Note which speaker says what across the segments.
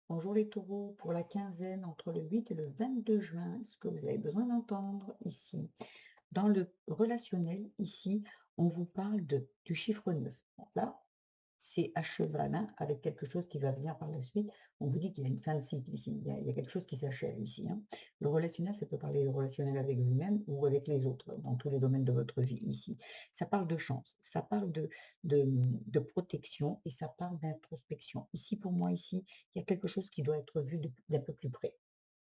Speaker 1: Bonjour les taureaux, pour la quinzaine entre le 8 et le 22 juin, ce que vous avez besoin d'entendre ici. Dans le relationnel, ici, on vous parle du chiffre 9. Donc là, c'est à cheval, hein, avec quelque chose qui va venir par la suite. On vous dit qu'il y a une fin de cycle ici. Il y a quelque chose qui s'achève ici, hein. Le relationnel, ça peut parler de relationnel avec vous-même ou avec les autres, dans tous les domaines de votre vie ici. Ça parle de chance, ça parle de protection et ça parle d'introspection. Ici, pour moi, ici, il y a quelque chose qui doit être vu d'un peu plus près.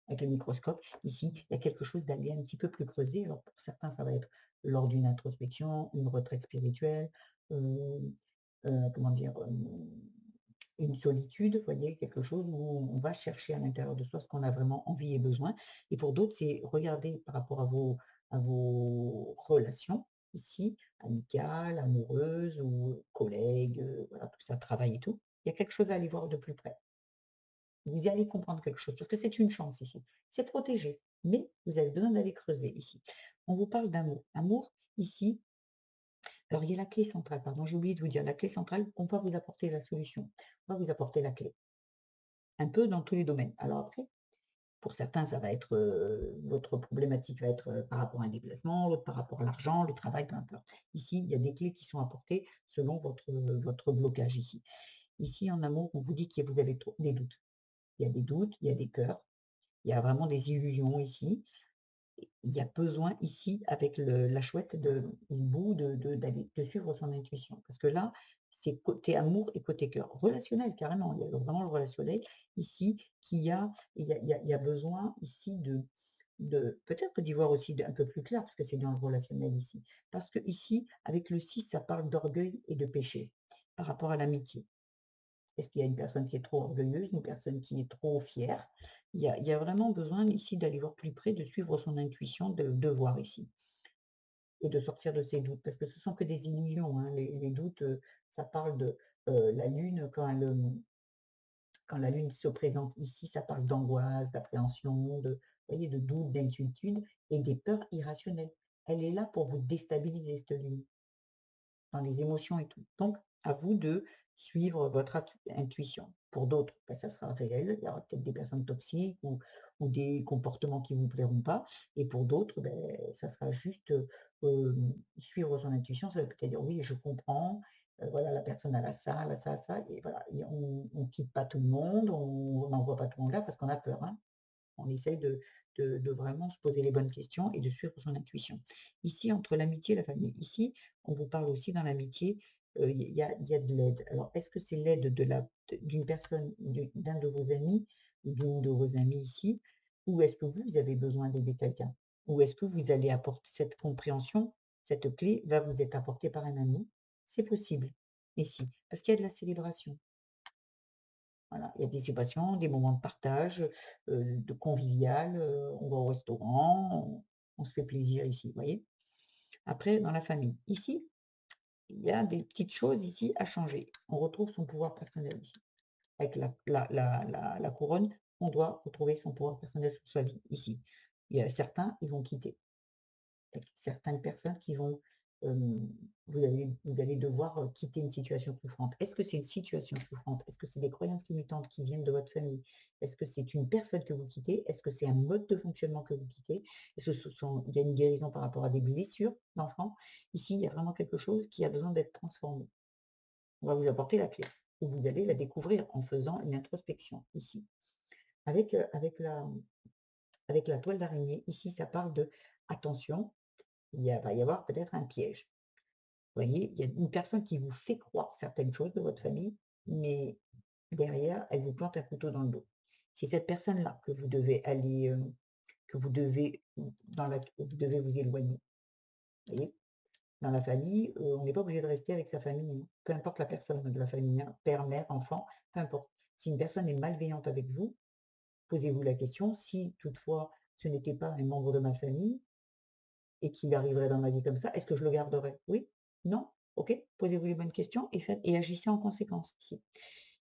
Speaker 1: Avec le microscope, ici, il y a quelque chose d'aller un petit peu plus creuser. Alors pour certains, ça va être lors d'une introspection, une retraite spirituelle, heu comment dire? Une solitude, vous voyez? Quelque chose où on va chercher à l'intérieur de soi ce qu'on a vraiment envie et besoin. Et pour d'autres, c'est regarder par rapport à vos relations, ici, amicales, amoureuses ou collègues, voilà, tout ça, travail et tout. Il y a quelque chose à aller voir de plus près. Vous allez comprendre quelque chose, parce que c'est une chance ici. C'est protégé, mais vous avez besoin d'aller creuser ici. On vous parle d'amour. Amour, ici, alors il y a la clé centrale, pardon, j'ai oublié de vous dire, la clé centrale, on va vous apporter la solution. On va vous apporter la clé, un peu dans tous les domaines. Alors après, pour certains, ça va être, votre problématique va être, par rapport à un déplacement, l'autre par rapport à l'argent, le travail, peu importe. Ici, il y a des clés qui sont apportées selon votre blocage ici. Ici, en amour, on vous dit que vous avez trop des doutes. Il y a des doutes, il y a des peurs. Il y a vraiment des illusions ici. Il y a besoin ici, avec la chouette de l'hibou, d'aller de suivre son intuition. Parce que là, c'est côté amour et côté cœur. Relationnel, carrément, il y a vraiment le relationnel ici il y a besoin ici de peut-être d'y voir aussi un peu plus clair, parce que c'est dans le relationnel ici. Parce que ici, avec le 6, ça parle d'orgueil et de péché, par rapport à l'amitié. Est-ce qu'il y a une personne qui est trop orgueilleuse, une personne qui est trop fière? Il y a vraiment besoin ici d'aller voir plus près, de suivre son intuition, de voir ici et de sortir de ses doutes. Parce que ce sont que des illusions, hein, les doutes, ça parle de, la lune quand la lune se présente ici, ça parle d'angoisse, d'appréhension, vous voyez, de doute, d'inquiétude et des peurs irrationnelles. Elle est là pour vous déstabiliser cette lune. Dans les émotions et tout. Donc, à vous de suivre votre intuition. Pour d'autres, bah, ça sera réel, il y aura peut-être des personnes toxiques ou des comportements qui ne vous plairont pas. Et pour d'autres, beh, ça sera juste, suivre son intuition. Ça veut peut-être dire: «Oui, je comprends, voilà, la personne elle a ça, ça» et voilà, et on quitte pas tout le monde, on n'envoie pas tout le monde là parce qu'on a peur, hein. On essaye de vraiment se poser les bonnes questions et de suivre son intuition. Ici, entre l'amitié et la famille, ici, on vous parle aussi dans l'amitié, il y a de l'aide. Alors, est-ce que c'est l'aide d'une personne, d'un de vos amis ou d'une de vos amies ici? Ou est-ce que vous avez besoin d'aider quelqu'un? Ou est-ce que vous allez apporter cette compréhension, cette clé va vous être apportée par un ami? C'est possible, ici, parce qu'il y a de la célébration. Voilà, il y a des célébrations, des moments de partage, de convivial, on va au restaurant, on se fait plaisir ici, vous voyez? Après, dans la famille, ici, il y a des petites choses ici à changer. On retrouve son pouvoir personnel ici. Avec la couronne, on doit retrouver son pouvoir personnel sur sa vie, ici. Il y a certains, ils vont quitter. Avec certaines personnes qui vont, hem, vous allez devoir, quitter une situation souffrante. Est-ce que c'est une situation souffrante? Est-ce que c'est des croyances limitantes qui viennent de votre famille? Est-ce que c'est une personne que vous quittez? Est-ce que c'est un mode de fonctionnement que vous quittez? Est-ce que il y a une guérison par rapport à des blessures d'enfants? Ici, il y a vraiment quelque chose qui a besoin d'être transformé. On va vous apporter la clé ou vous allez la découvrir en faisant une introspection ici. Avec, avec la toile d'araignée, ici, ça parle de: «Attention, va y avoir peut-être un piège». Vous voyez, il y a une personne qui vous fait croire certaines choses de votre famille, mais derrière, elle vous plante un couteau dans le dos. C'est cette personne-là que vous devez aller, que vous devez vous devez vous éloigner. Vous voyez? Dans la famille, on n'est pas obligé de rester avec sa famille, hein, peu importe la personne de la famille, hein, père, mère, enfant, peu importe. Si une personne est malveillante avec vous, posez-vous la question: «Si toutefois ce n'était pas un membre de ma famille, et qu'il arriverait dans ma vie comme ça, est-ce que je le garderais? Oui? Non? OK? Posez-vous les bonnes questions et agissez en conséquence ici.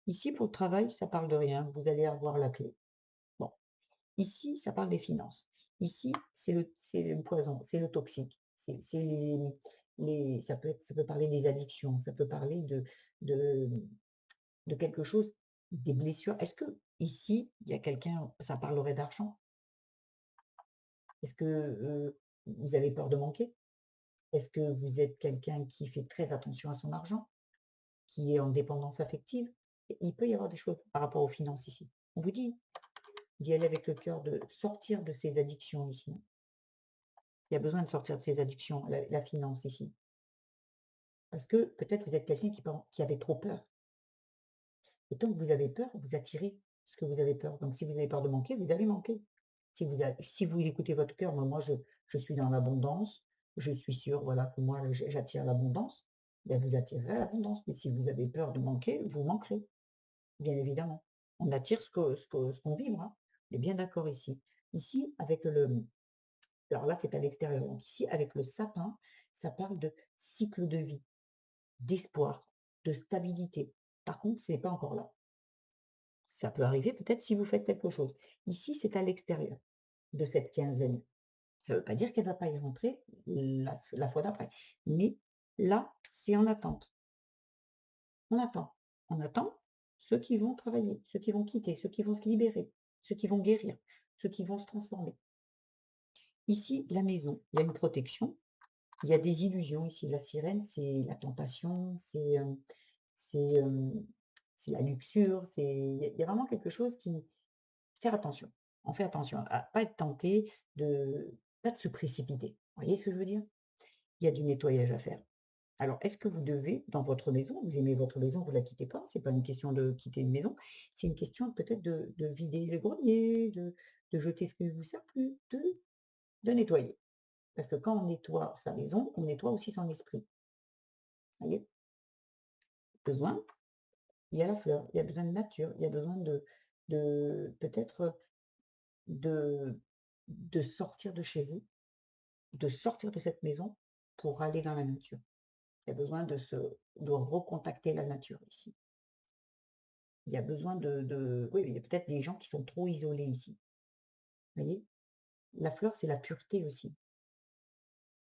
Speaker 1: Ici, pour le travail, ça parle de rien, vous allez avoir la clé. Bon, ici, ça parle des finances. Ici, c'est le poison, c'est le toxique, c'est ça peut parler des addictions, ça peut parler de de quelque chose, des blessures. Est-ce que Ici, il y a quelqu'un, ça parlerait d'argent. Est-ce que, vous avez peur de manquer? Est-ce que vous êtes quelqu'un qui fait très attention à son argent, qui est en dépendance affective? Il peut y avoir des choses par rapport aux finances ici. On vous dit d'y aller avec le cœur, de sortir de ces addictions ici. Il y a besoin de sortir de ces addictions, la finance ici. Parce que peut-être vous êtes quelqu'un qui avait trop peur. Et tant que vous avez peur, vous attirez ce que vous avez peur. Donc si vous avez peur de manquer, vous allez manquer. Si vous écoutez votre cœur, moi je suis dans l'abondance, je suis sûre, voilà, que moi j'attire l'abondance, ben vous attirerez l'abondance. Mais si vous avez peur de manquer, vous manquerez, bien évidemment. On attire ce qu'on vibre, hein. On est bien d'accord ici. Ici, avec alors là, c'est à l'extérieur. Donc ici, avec le sapin, ça parle de cycle de vie, d'espoir, de stabilité. Par contre, ce n'est pas encore là. Ça peut arriver peut-être si vous faites quelque chose. Ici, c'est à l'extérieur de cette quinzaine. Ça ne veut pas dire qu'elle ne va pas y rentrer la fois d'après. Mais là, c'est en attente. On attend. On attend ceux qui vont travailler, ceux qui vont quitter, ceux qui vont se libérer, ceux qui vont guérir, ceux qui vont se transformer. Ici, la maison, il y a une protection, il y a des illusions ici. La sirène, c'est la tentation, c'est, c'est la luxure, il y a vraiment quelque chose qui. Faire attention. On fait attention à pas être tenté, pas de se précipiter. Vous voyez ce que je veux dire? Il y a du nettoyage à faire. Alors, est-ce que vous devez, dans votre maison, vous aimez votre maison, vous la quittez pas, c'est pas une question de quitter une maison, c'est une question peut-être de vider le grenier, de jeter ce qui ne vous sert plus, de nettoyer. Parce que quand on nettoie sa maison, on nettoie aussi son esprit. Vous voyez? Besoin, il y a la fleur, il y a besoin de nature, il y a besoin de peut-être de sortir de chez vous, de sortir de cette maison pour aller dans la nature. Il y a besoin de recontacter la nature ici. Il y a besoin oui, il y a peut-être des gens qui sont trop isolés ici. Vous voyez? La fleur, c'est la pureté aussi.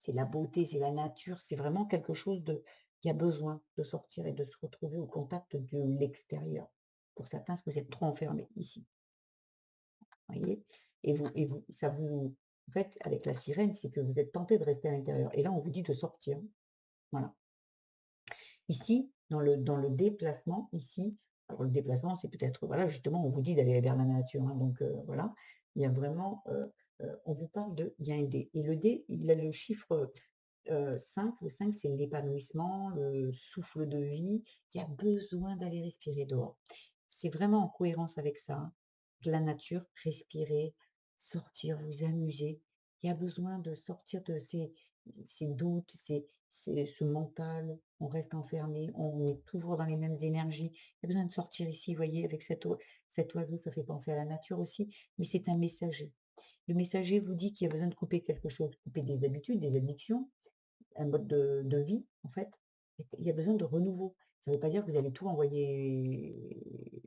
Speaker 1: C'est la beauté, c'est la nature, c'est vraiment quelque chose il y a besoin de sortir et de se retrouver au contact de l'extérieur. Pour certains, vous êtes trop enfermés ici. Vous voyez? En fait, avec la sirène, c'est que vous êtes tenté de rester à l'intérieur. Et là, on vous dit de sortir. Voilà. Ici, dans le déplacement, ici, alors le déplacement, c'est peut-être, voilà, justement, on vous dit d'aller vers la nature, hein, donc voilà. Il y a vraiment, on vous parle il y a un dé et le dé, il a le chiffre, 5. Le 5, c'est l'épanouissement, le souffle de vie. Il y a besoin d'aller respirer dehors. C'est vraiment en cohérence avec ça, hein. La nature, respirer, sortir, vous amuser. Il y a besoin de sortir de ces doutes, ce mental, on reste enfermé, on est toujours dans les mêmes énergies. Il y a besoin de sortir ici, vous voyez, avec cet oiseau, ça fait penser à la nature aussi, mais c'est un messager. Le messager vous dit qu'il y a besoin de couper quelque chose, couper des habitudes, des addictions, un mode de vie, en fait. Il y a besoin de renouveau. Ça ne veut pas dire que vous allez tout envoyer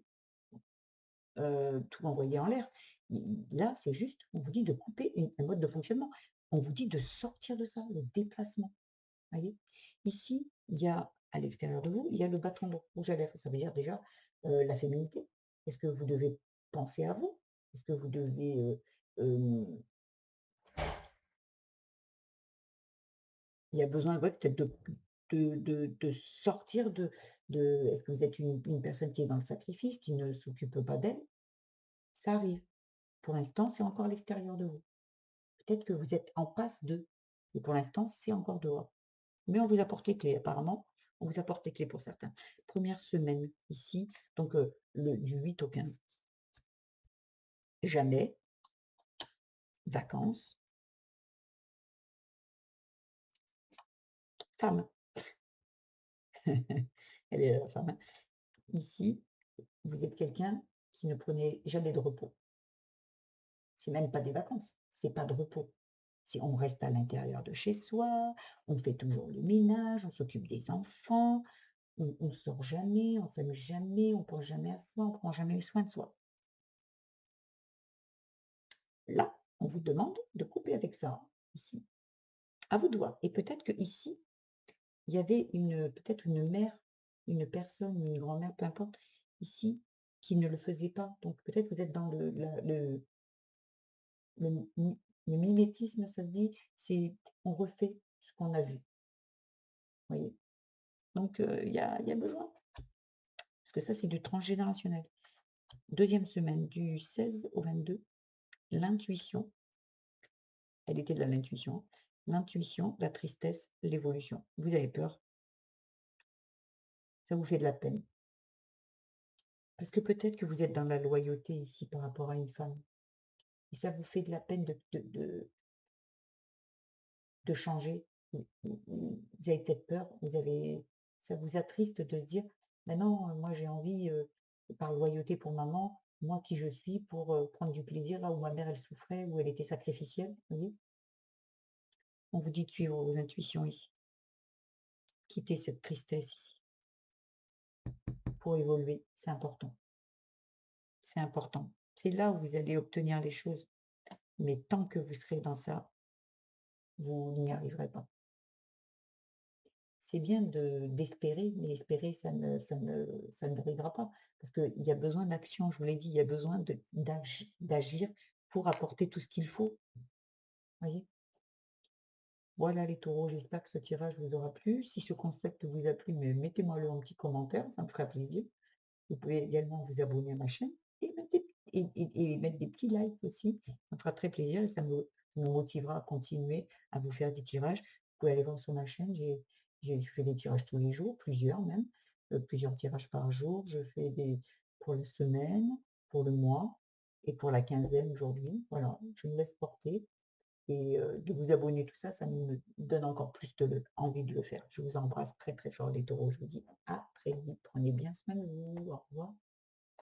Speaker 1: en l'air. Là, c'est juste, on vous dit de couper un mode de fonctionnement. On vous dit de sortir de ça, le déplacement. Voyez? Ici, il y a, à l'extérieur de vous, il y a le bâton de rouge à lèvres. Ça veut dire déjà la féminité. Est-ce que vous devez penser à vous? Est-ce que vous devez il y a besoin, ouais, peut-être de sortir est-ce que vous êtes une personne qui est dans le sacrifice, qui ne s'occupe pas d'elle? Ça arrive. Pour l'instant, c'est encore à l'extérieur de vous. Peut-être que vous êtes en passe de et pour l'instant, c'est encore dehors. Mais on vous apporte les clés apparemment, on vous apporte les clés pour certains. Première semaine ici, donc du 8 au 15. Jamais, vacances, femme. Elle est la femme, hein. Ici, vous êtes quelqu'un qui ne prenait jamais de repos. C'est même pas des vacances, c'est pas de repos. C'est on reste à l'intérieur de chez soi, on fait toujours le ménage, on s'occupe des enfants, on sort jamais, on s'amuse jamais, on pense jamais à soi, on prend jamais soin de soi. Là, on vous demande de couper avec ça, ici, à vos doigts. Et peut-être que ici, il y avait peut-être une mère, une personne, une grand-mère, peu importe, ici. qui ne le faisaient pas. Donc peut-être vous êtes dans le mi le mimétisme, ça se dit? C'est on refait ce qu'on a vu, voyez? Donc il y a besoin parce que ça, c'est du transgénérationnel. Deuxième semaine, du 16 au 22, l'intuition, elle était de l'intuition, hein. L'intuition, la tristesse, l'évolution. Vous avez peur, ça vous fait de la peine. Parce que peut-être que vous êtes dans la loyauté ici par rapport à une femme et ça vous fait de la peine de changer. Vous avez peut-être peur, vous avez ça vous attriste de se dire: «Mais non, moi j'ai envie, par loyauté pour maman, moi qui je suis pour, prendre du plaisir là où ma mère elle souffrait, où elle était sacrificielle», vous voyez? On vous dit de suivre vos intuitions ici. Quitter cette tristesse ici pour évoluer, c'est important, c'est important. C'est là où vous allez obtenir les choses, mais tant que vous serez dans ça, vous n'y arriverez pas. C'est bien d'espérer, mais espérer ça ne n'arrivera pas parce qu'il y a besoin d'action, je vous l'ai dit, il y a besoin d'agir pour apporter tout ce qu'il faut, voyez? Voilà les taureaux, j'espère que ce tirage vous aura plu. Si ce concept vous a plu, mais mettez-moi-le en petit commentaire, ça me fera plaisir. Vous pouvez également vous abonner à ma chaîne et mettre et mettre des petits likes aussi. Ça me fera très plaisir et ça me motivera à continuer à vous faire des tirages. Vous pouvez aller voir sur ma chaîne, je fais des tirages tous les jours, plusieurs même, plusieurs tirages par jour. Je fais des pour la semaine, pour le mois et pour la quinzaine aujourd'hui. Voilà, je me laisse porter et de vous abonner, tout ça, ça me donne encore plus envie de le faire. Je vous embrasse très, très fort les taureaux. Je vous dis à très vite. Prenez bien soin de vous. Au revoir.